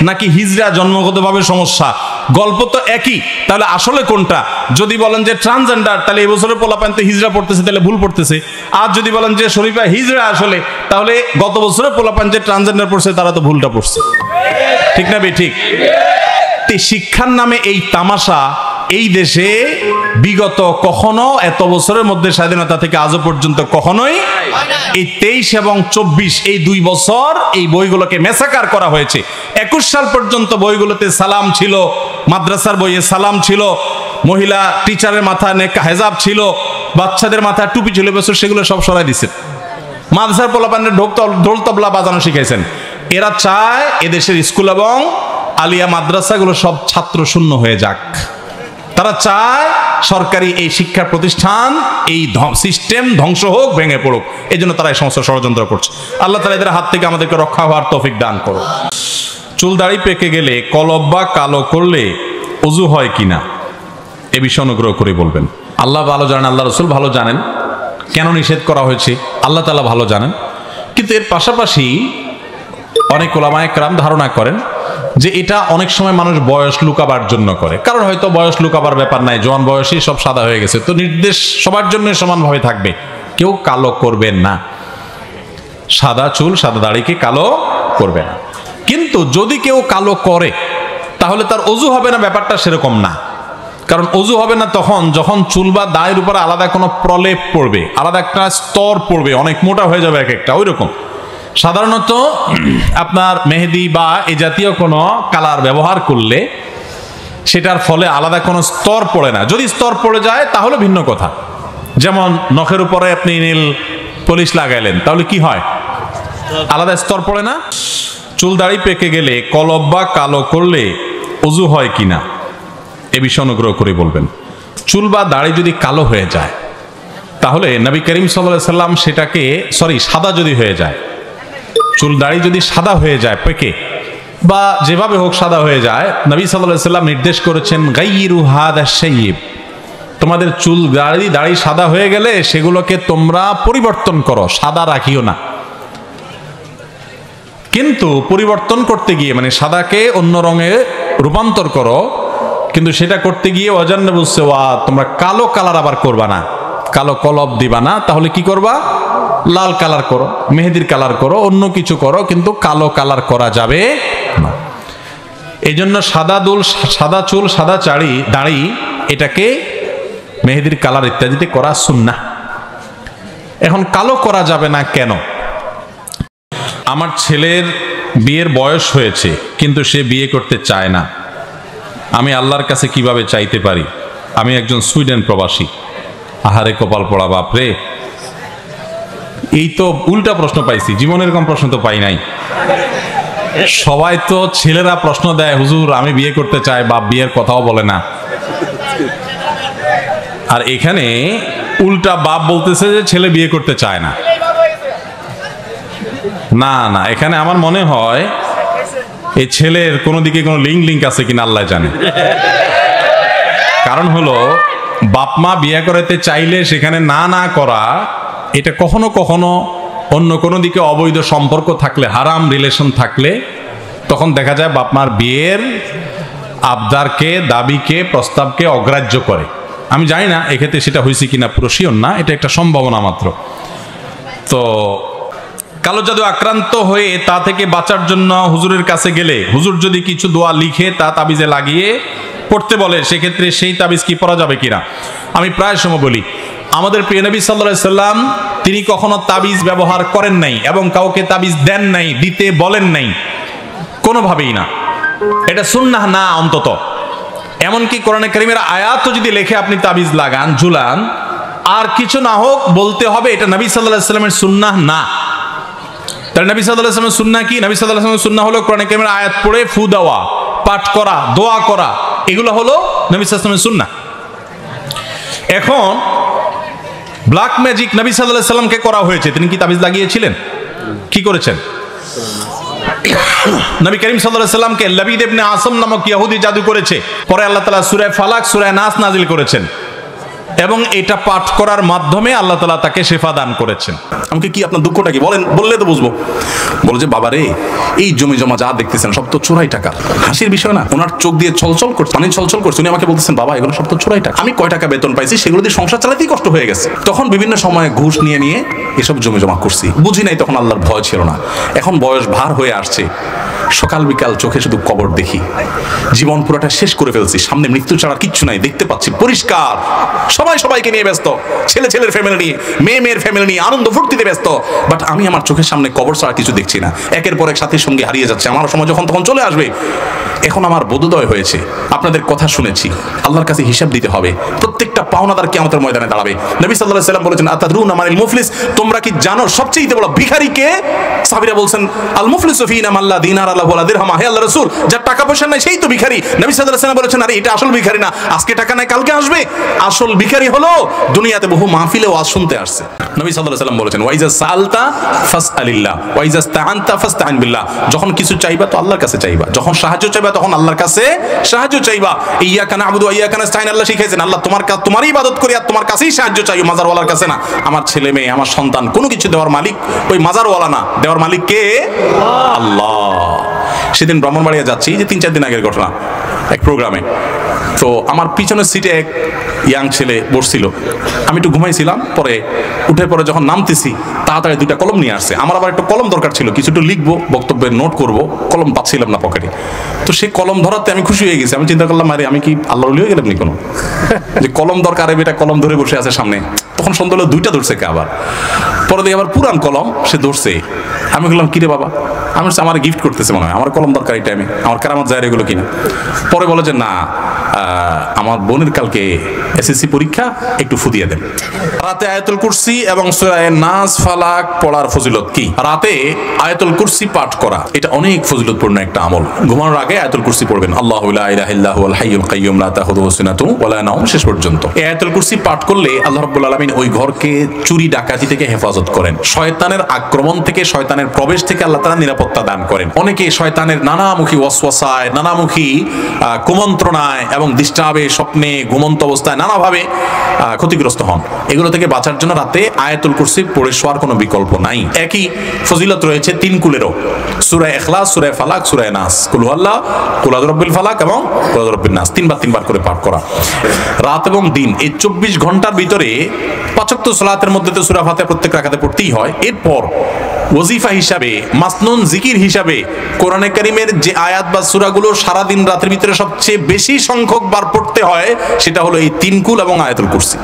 নাকি হিজড়া জন্মগতভাবে সমস্যা? গল্প তো একই, তাহলে আসলে কোনটা? যদি বলেন যে ট্রান্সজেন্ডার, তাহলে এই বছরের পোলাপান তো হিজড়া পড়তেছে, তাহলে ভুল পড়তেছে। আর যদি বলেন যে শরীফা হিজড়া আসলে, তাহলে গত বছরের পোলাপান যে ট্রান্সজেন্ডার পড়ছে তারা তো ভুলটা পড়ছে। ঠিক না বে ঠিক? শিক্ষার নামে এই তামাশা এই দেশে বিগত কখনো, এত বছরের মধ্যে স্বাধীনতা থেকে আজও পর্যন্ত কখনোই, এই 23 এবং 24 এই 2 বছর এই বইগুলোকে মেসাকার করা হয়েছে। 21 সাল পর্যন্ত বইগুলোতে সালাম ছিল, মাদ্রাসার বইয়ে সালাম ছিল, মহিলা টিচারের মাথায় হেজাব ছিল, বাচ্চাদের মাথায় টুপি ছিল, বছর সেগুলো সব সরাই দিছে। মাদ্রাসার পোলাপানের ঢোল তবলা বাজানো শিখাইছেন। এরা চায় এদেশের স্কুল এবং আলিয়া মাদ্রাসাগুলো সব ছাত্র শূন্য হয়ে যাক। তারা চায় সরকারি এই শিক্ষা প্রতিষ্ঠান, এই সিস্টেম ধ্বংস হোক, ভেঙে পড়ুক। এই জন্য তারা এই সমস্ত ষড়যন্ত্র করছে। আল্লাহ তাআলা এদের হাত থেকে আমাদেরকে রক্ষা হওয়ার তৌফিক দান করো। চুল দাড়ি পেকে গেলে কলব বা কালো করলে ওযু হয় কিনা, এ বিষয়ে অনুগ্রহ করে বলবেন। আল্লাহ ভালো জানেন, আল্লাহ রাসূল ভালো জানেন কেন নিষেধ করা হয়েছে, আল্লাহ তাআলা ভালো জানেন। কিন্তু এর পাশাপাশি অনেক উলামায়ে কেরাম ধারণা করেন যে এটা অনেক সময় মানুষ বয়স লুকাবার জন্য করে। কারণ হয়তো বয়স লুকাবার ব্যাপার নাই, জোয়ান বয়সেই সব সাদা হয়ে গেছে, তো নির্দেশ সবার জন্য সমানভাবে থাকবে, কেউ কালো করবেন না, সাদা চুল সাদা দাড়িকে কালো করবে না। কিন্তু যদি কেউ কালো করে তাহলে তার ওযু হবে না, ব্যাপারটা সেরকম না। কারণ ওযু হবে না তখন যখন চুল বা দাড়ির উপরে আলাদা কোনো প্রলেপ পড়বে, আলাদা একটা স্তর পড়বে, অনেক মোটা হয়ে যাবে এক একটা। ওই রকম সাধারণত আপনার মেহেদি বা এই জাতীয় কোনো কালার ব্যবহার করলে সেটার ফলে আলাদা কোনো স্তর পড়ে না। যদি স্তর পড়ে যায় তাহলে ভিন্ন কথা। যেমন নখের উপরে আপনি নীল পলিশ লাগাইলেন, তাহলে কি হয়? আলাদা স্তর পড়ে না। চুল দাড়ি পেকে গেলে কলব বা কালো করলে ওযু হয় কিনা, এ বিষয়ে অনুগ্রহ করে বলবেন। চুল বা দাড়ি যদি কালো হয়ে যায় তাহলে নবী করিম সাল্লাল্লাহু আলাইহি সাল্লাম সেটাকে, সাদা যদি হয়ে যায়, চুল দাড়ি যদি সাদা হয়ে যায় পেকে বা যেভাবে হোক সাদা হয়ে যায়, নবী সাল্লাল্লাহু আলাইহি সাল্লাম নির্দেশ করেছেন গায়্যিরু হাদা শাইয়্যিব, তোমাদের চুল দাড়ি সাদা হয়ে গেলে সেগুলোকে তোমরা পরিবর্তন করো, সাদা রাখিও না। কিন্তু পরিবর্তন করতে গিয়ে মানে সাদাকে অন্য রঙে রূপান্তর করো, কিন্তু সেটা করতে গিয়ে ওয়াজান্নাবু সাওয়াদ, তোমরা কালো কালার আবার করবা না, কালো কলব দিবা না। তাহলে কি করবা? লাল কালার করো, মেহেদির কালার করো, অন্য কিছু করো, কিন্তু কালো কালার করা যাবে না। এই জন্য সাদা চুল সাদা দাড়ি এটাকে মেহেদির কালার ইত্যাদিতে করা সুন্নাহ। এখন কালো করা যাবে না কেন? আমার ছেলের বিয়ের বয়স হয়েছে কিন্তু সে বিয়ে করতে চায় না, আমি আল্লাহর কাছে কিভাবে চাইতে পারি? আমি একজন সুইডেন প্রবাসী। আহারে কপাল পড়া, বাপরে, এই তো উল্টা প্রশ্ন পাইছি, জীবনের এরকম প্রশ্ন তো পাই নাই। সবাই তো ছেলেরা প্রশ্ন দেয়, হুজুর আমি বিয়ে করতে চাই, বাপ বিয়ের কথাও বলে না। আর এখানে উল্টা বাপ বলতেছে যে ছেলে বিয়ে করতে চায় না। না না, এখানে আমার মনে হয় এই ছেলের কোনো দিকে কোনো লিঙ্ক আছে কিনা আল্লাহ জানে। কারণ হলো বাপ মা বিয়ে করাতে চাইলে সেখানে না করা, এটা কখনো কখনো অন্য কোনো দিকে অবৈধ সম্পর্ক থাকলে, হারাম রিলেশন থাকলে, তখন দেখা যায় বাপ মার বিয়ের আবদারকে, দাবিকে, প্রস্তাবকে অগ্রাহ্য করে। আমি জানি না এক্ষেত্রে সেটা হয়েছে কিনা, পুরো শিওর না, এটা একটা সম্ভাবনা মাত্র। তো কালো জাদু আক্রান্ত হয়ে তা থেকে বাঁচার জন্য হুজুরের কাছে গেলে হুজুর যদি কিছু দোয়া লিখে তা তাবিজে লাগিয়ে পড়তে বলে, সেক্ষেত্রে সেই তাবিজ কি পড়া যাবে কিনা? আমি প্রায় সময় বলি, আমাদের প্রিয় নবী সাল্লাল্লাহু আলাইহি সাল্লাম তিনি কখনো তাবিজ ব্যবহার করেন নাই এবং কাউকে তাবিজ দেন নাই, দিতে বলেন নাই, কোনোভাবেই না। এটা সুন্নাহ না অন্তত। এমনকি কোরআনে কারীমের আয়াত যদি লেখে আপনি তাবিজ লাগান, ঝুলান, আর কিছু না হোক বলতে হবে এটা নবী সাল্লাল্লাহু আলাইহি সাল্লামের সুন্নাহ না। তাহলে নবী সাল্লাল্লাহু আলাইহি ওয়াসাল্লামের সুন্নাহ কি? নবী সাল্লাল্লাহু আলাইহি ওয়াসাল্লামের সুন্নাহ হলো কোরআনে কারীমের আয়াত পড়ে ফু দেওয়া, পাঠ করা, দোয়া করা, এগুলো হলো নবী সাল্লাল্লাহু আলাইহি ওয়াসাল্লামের সুন্নাহ। এখন ব্ল্যাক ম্যাজিক নবী সাল্লাল্লাহু আলাইহি ওয়াসাল্লামকে করা হয়েছে, তিনি কি তাবিজ লাগিয়েছিলেন? কি করেছেন? নবী করিম সাল্লাল্লাহু আলাইহি ওয়াসাল্লামকে লাবিদ ইবনে আসম নামক ইহুদি জাদু করেছে, পরে আল্লাহ তাআলা সূরা ফালাক, সূরা নাস নাজিল করেছেন। এবং এটা পাঠ করার মাধ্যমে আল্লাহ তাআলা তাকে শিফা দান করেছেন। আমাকে কি আপনার দুঃখটা কি বলেন, বললে তো বুঝবো। বলে যে বাবা রে, এই জমি জমা যা দেখতেছেন সব তো চোরাই টাকা। হাসির বিষয় না, ওনার চোখ দিয়ে ছলছল করছে, পানি ছলছল করছে। উনি আমাকে বলতেছেন বাবা এগুলো সব তো চোরাই টাকা। আমি কয় টাকা বেতন পাইছি সেগুলো দিয়ে সংসার চালাতেই কষ্ট হয়ে গেছে। তখন বিভিন্ন সময়ে ঘুষ নিয়ে নিয়ে এসব জমি জমা করছি, বুঝি নাই তখন আল্লাহর ভয় ছিল না। এখন বয়স ভার হয়ে আসছে, সকাল বিকাল চোখে শুধু কবর দেখি। জীবন পুরোটা শেষ করে ফেলছি, সামনে মৃত্যু ছাড়া কিচ্ছু নাই, দেখতে পাচ্ছি পরিষ্কার। সবাই সবাইকে নিয়ে ব্যস্ত, ছেলে ছেলের ফ্যামিলি নিয়ে, মেয়ে মেয়ের ফ্যামিলি নিয়ে আনন্দ ফুর্তিতে ব্যস্ত, বাট আমি আমার চোখের সামনে কবর ছাড়া কিছু দেখছি না। একের পর এক সাথীর সঙ্গে হারিয়ে যাচ্ছে, আমার সময় যখন তখন চলে আসবে। এখন আমার বোধোদয় হয়েছে, আপনাদের কথা শুনেছি, আল্লাহর কাছে হিসাব দিতে হবে। প্রত্যেকটা পাওনাদার কিয়ামতের ময়দানে দাঁড়াবে। নবী সাল্লাল্লাহু আলাইহি ওয়াসাল্লাম বলেছেন আতাদরুনা মানিল মুফলিস, তোমরা কি জানো সবচেয়ে বড় ভিখারি কে? সাহাবীরা বলছেন আল মুফলিসু ফিনা মান লা দিনার লাহু ওয়া লা দিরহাম। হে আল্লাহর রাসূল, যার টাকা পয়সা নাই সেই তো ভিখারি। নবী সাল্লাল্লাহু আলাইহি ওয়াসাল্লাম বলেছেন আরে এটা আসল ভিখারি না, আজকে টাকা নাই কালকে আসবে। আসল ভিখারি হলো দুনিয়াতে বহু মাহফিলে ওয়াজ শুনতে আসছে। নবী সাল্লাল্লাহু আলাইহি ওয়াসাল্লাম বলেছেন ওয়াইজা সালতা ফাসআলিল্লাহ ওয়াইজা ইসতাআনতা ফাসতাইন বিল্লাহ। যখন কিছু চাইবা তো আল্লাহর কাছে চাইবা, যখন সাহায্য চাইবা তখন আল্লাহর কাছে সাহায্য চাইবা। ইয়াকা না'বুদু ওয়া ইয়াকা নাস্তাইন, আল্লাহ শিখাইছেন আল্লাহ তোমারই ইবাদত করি আর তোমার কাছেই সাহায্য চাই, মাজারওয়ালার কাছে না। আমার ছেলে মেয়ে, আমার সন্তান, কোনো কিছু দেওয়ার মালিক ওই মাজারওয়ালা না, দেওয়ার মালিক কে? আল্লাহ। সেদিন ব্রাহ্মণবাড়িয়া যাচ্ছি, যে 3-4 দিন আগের ঘটনা, এক প্রোগ্রামে। তো আমার পিছনের সিটে এক ইয়াং ছেলে বসছিল, আমি একটু ঘুমাইছিলাম। পরে উঠে পরে যখন নামতেছি তাড়াতাড়ি 2টা কলম নিয়ে আসছে। আমার আবার একটু কলম দরকার ছিল, কিছু একটু লিখবো, বক্তব্যের নোট করব, কলম পাচ্ছিলাম না পকেটে। তো সেই কলম ধরাতে আমি খুশি হয়ে গেছি। আমি চিন্তা করলাম আরে আমি কি আল্লাহর ওলি হয়ে গেলাম নি কোনো, যে কলম দরকার, এটা কলম ধরে বসে আছে সামনে। তখন সন্দেহ হলো 2টা ধরছে কে আবার। পরে দিয়ে আবার পুরান কলম সে ধরছে। আমি বললাম কিরে বাবা, আমি আমার গিফট করতেছে মনে হয়, আমার কলম দরকার এই টাইমে, আমার কেরামত যায় এগুলো কিনা। পরে বলে যে না, আমার বোনের কালকে এসএসসি পরীক্ষা, একটু ফুদিয়ে দেন। রাতে আয়াতুল কুরসি এবং সূরা নাস ফালাক পড়ার ফজিলত কি? রাতে আয়াতুল কুরসি পাঠ করা এটা অনেক ফজিলতপূর্ণ একটা আমল। ঘুমানোর আগে আয়াতুল কুরসি পড়বেন, আল্লাহু লা ইলাহা ইল্লা হুয়াল হাইয়ুল কাইয়্যুম লা তাখুযুহু সিনাতুন ওয়া লা নাওম, শেষ পর্যন্ত। এই আয়াতুল কুরসি পাঠ করলে আল্লাহ রাব্বুল আলামিন ওই ঘরকে চুরি ডাকাতি থেকে হেফাজত করেন, শয়তানের আক্রমণ থেকে, শয়তানের প্রবেশ থেকে আল্লাহ তাআলা নিরাপত্তা দান করেন। অনেকে শয়তানের নানামুখী ওয়াসওয়াসায়, নানামুখী কুমন্ত্রণায় এবং ডিস্টার্বে, স্বপ্নে, ঘুমন্ত অবস্থায় নানাভাবে ক্ষতিগ্রস্ত হন। এগুলো থেকে বাঁচার জন্য রাতে আয়াতুল কুরসি পড়ে শোয়ার কোনো বিকল্প নাই। একই ফজিলত রয়েছে 3 কুলেরও, সূরা ইখলাস, সূরা ফালাক, সূরা নাস, কুল হুয়াল্লাহ, কুল আউযু বিরাব্বিল ফালাক এবং কুল আউযু বিরাব্বিন নাস, 3 বার করে পাঠ করা। রাত এবং দিন এই 24 ঘন্টার ভিতরে 5 ওয়াক্ত সালাতের মধ্যে তো সূরা ফাতিহা প্রত্যেক রাকাতে পড়তেই হয়। এরপর ওয়াজিফা হিসাবে, মাসনুন জিকির হিসাবে কোরআনে কারীমের যে আয়াত বা সূরাগুলো সারা দিন রাতের ভিতরে সবচেয়ে বেশি সংখ্যক বার পড়তে হয় সেটা হলো এই 3 কুল এবং আয়াতুল কুরসি।